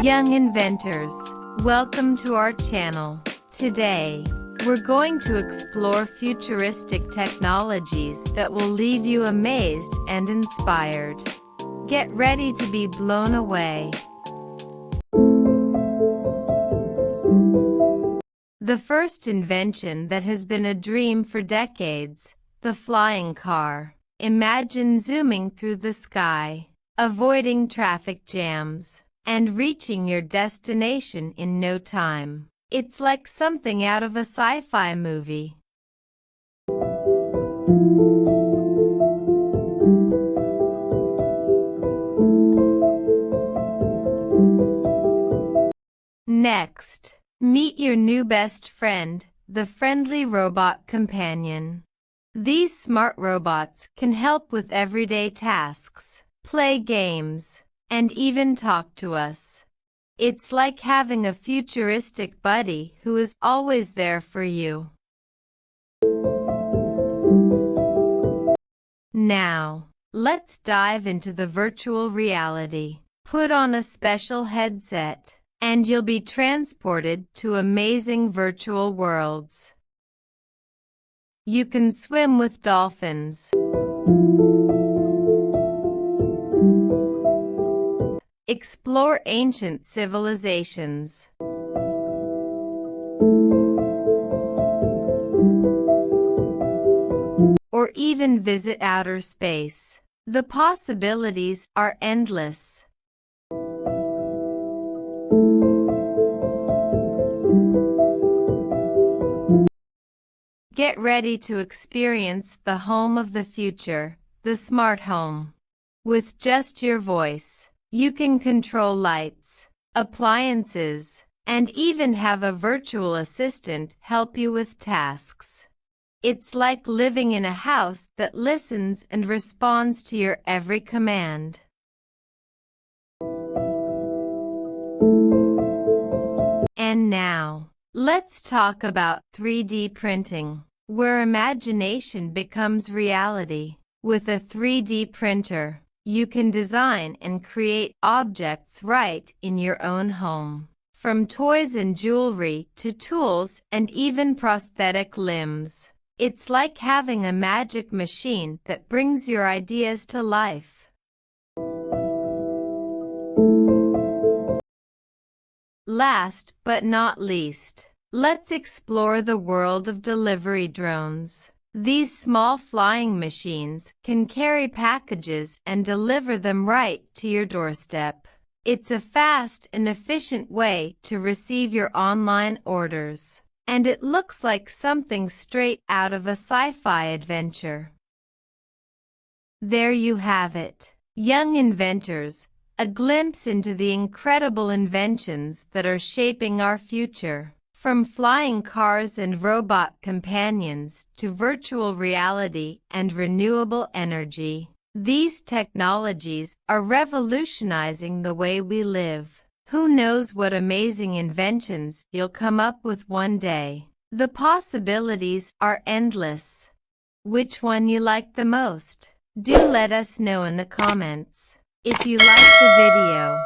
Young inventors, welcome to our channel. Today, we're going to explore futuristic technologies that will leave you amazed and inspired. Get ready to be blown away. The first invention that has been a dream for decades, the flying car. Imagine zooming through the sky, avoiding traffic jams, and reaching your destination in no time. It's like something out of a sci-fi movie. Next, meet your new best friend, the friendly robot companion. These smart robots can help with everyday tasks, play games, and even talk to us. It's like having a futuristic buddy who is always there for you. Now, let's dive into the virtual reality. Put on a special headset, and you'll be transported to amazing virtual worlds. You can swim with dolphins, explore ancient civilizations, or even visit outer space. The possibilities are endless. Get ready to experience the home of the future, the smart home. With just your voice, you can control lights, appliances, and even have a virtual assistant help you with tasks. It's like living in a house that listens and responds to your every command. And now, let's talk about 3D printing, where imagination becomes reality. With a 3D printer, you can design and create objects right in your own home. From toys and jewelry to tools and even prosthetic limbs. It's like having a magic machine that brings your ideas to life. Last but not least, let's explore the world of delivery drones. These small flying machines can carry packages and deliver them right to your doorstep. It's a fast and efficient way to receive your online orders, and it looks like something straight out of a sci-fi adventure. There you have it, young inventors, a glimpse into the incredible inventions that are shaping our future. From flying cars and robot companions to virtual reality and renewable energy, these technologies are revolutionizing the way we live. Who knows what amazing inventions you'll come up with one day? The possibilities are endless. Which one you like the most? Do let us know in the comments. If you like the video,